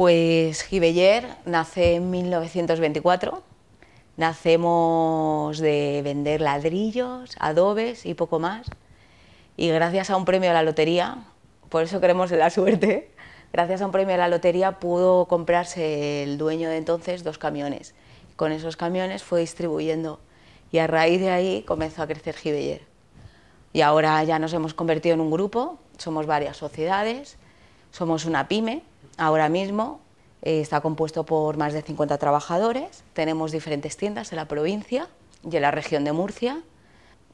Pues Giveller nace en 1924. Nacemos de vender ladrillos, adobes y poco más. Y gracias a un premio de la lotería, por eso creemos en la suerte, gracias a un premio de la lotería pudo comprarse el dueño de entonces 2 camiones. Con esos camiones fue distribuyendo y a raíz de ahí comenzó a crecer Giveller. Y ahora ya nos hemos convertido en un grupo, somos varias sociedades, somos una pyme, ahora mismo está compuesto por más de 50 trabajadores, tenemos diferentes tiendas en la provincia y en la región de Murcia.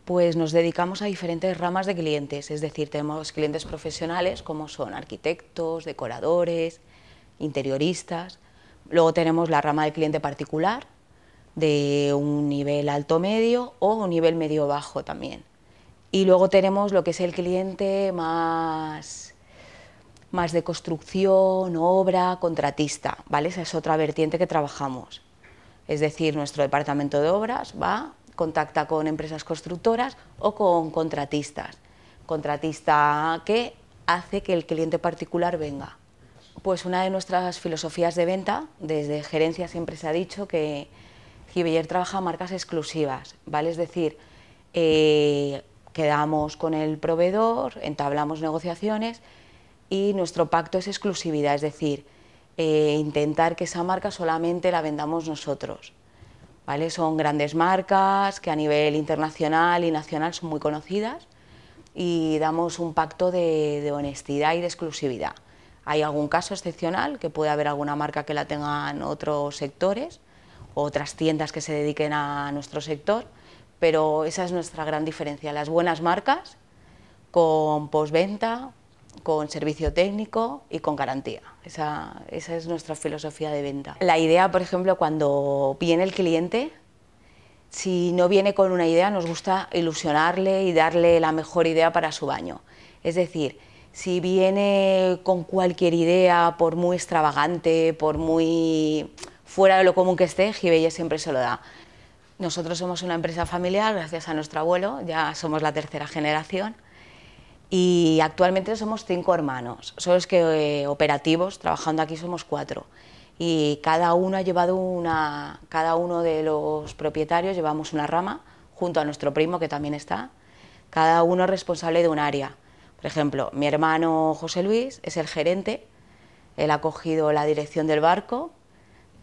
Pues nos dedicamos a diferentes ramas de clientes, es decir, tenemos clientes profesionales como son arquitectos, decoradores, interioristas. Luego tenemos la rama de cliente particular, de un nivel alto-medio o un nivel medio-bajo también. Y luego tenemos lo que es el cliente más de construcción, obra, contratista, ¿vale? Esa es otra vertiente que trabajamos. Es decir, nuestro departamento de obras contacta con empresas constructoras o con contratistas. Contratista que hace que el cliente particular venga. Pues una de nuestras filosofías de venta, desde gerencia siempre se ha dicho que Giveller trabaja marcas exclusivas, ¿vale? Es decir, quedamos con el proveedor, entablamos negociaciones y nuestro pacto es exclusividad, es decir, intentar que esa marca solamente la vendamos nosotros, ¿vale? Son grandes marcas que a nivel internacional y nacional son muy conocidas y damos un pacto de honestidad y de exclusividad. Hay algún caso excepcional, que puede haber alguna marca que la tengan otros sectores, otras tiendas que se dediquen a nuestro sector, pero esa es nuestra gran diferencia, las buenas marcas con postventa, con servicio técnico y con garantía. Esa es nuestra filosofía de venta. La idea, por ejemplo, cuando viene el cliente, si no viene con una idea, nos gusta ilusionarle y darle la mejor idea para su baño. Es decir, si viene con cualquier idea, por muy extravagante, por muy fuera de lo común que esté, Giveller siempre se lo da. Nosotros somos una empresa familiar, gracias a nuestro abuelo, ya somos la 3.ª generación. Y actualmente somos 5 hermanos, solo es que operativos, trabajando aquí somos 4. Y cada uno de los propietarios llevamos una rama, junto a nuestro primo que también está, cada uno es responsable de un área. Por ejemplo, mi hermano José Luis es el gerente, él ha cogido la dirección del barco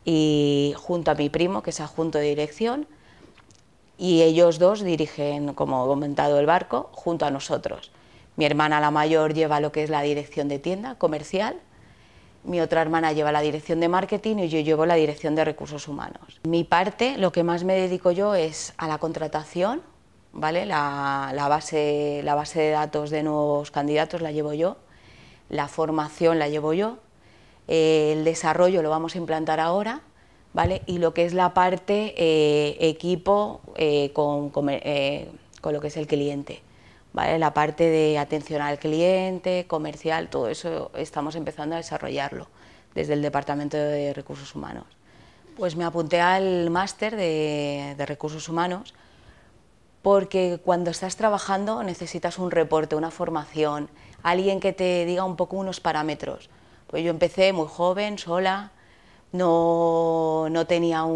y junto a mi primo, que es adjunto de dirección, y ellos dos dirigen, como he comentado, el barco junto a nosotros. Mi hermana, la mayor, lleva lo que es la dirección de tienda comercial, mi otra hermana lleva la dirección de marketing y yo llevo la dirección de recursos humanos. Mi parte, lo que más me dedico yo es a la contratación, ¿vale? La base de datos de nuevos candidatos la llevo yo, la formación la llevo yo, el desarrollo lo vamos a implantar ahora, ¿vale? Y lo que es la parte equipo con lo que es el cliente. ¿Vale? La parte de atención al cliente, comercial, todo eso estamos empezando a desarrollarlo desde el Departamento de Recursos Humanos. Pues me apunté al máster de Recursos Humanos porque cuando estás trabajando necesitas un reporte, una formación, alguien que te diga un poco unos parámetros. Pues yo empecé muy joven, sola, no tenía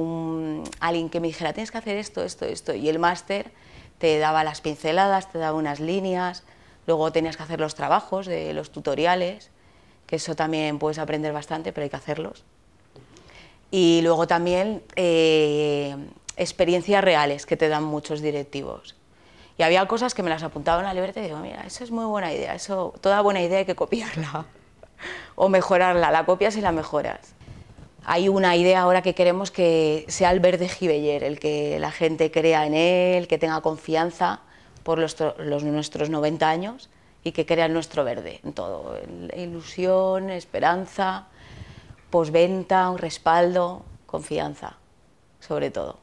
alguien que me dijera tienes que hacer esto, esto, esto, y el máster te daba las pinceladas, te daba unas líneas, luego tenías que hacer los trabajos de los tutoriales, que eso también puedes aprender bastante, pero hay que hacerlos. Y luego también experiencias reales que te dan muchos directivos. Y había cosas que me las apuntaba en la libreta y digo, mira, eso es muy buena idea, toda buena idea hay que copiarla o mejorarla, la copias y la mejoras. Hay una idea ahora que queremos que sea el verde Giveller, el que la gente crea en él, que tenga confianza por nuestros 90 años y que crea en nuestro verde, en todo, ilusión, esperanza, postventa, un respaldo, confianza, sobre todo.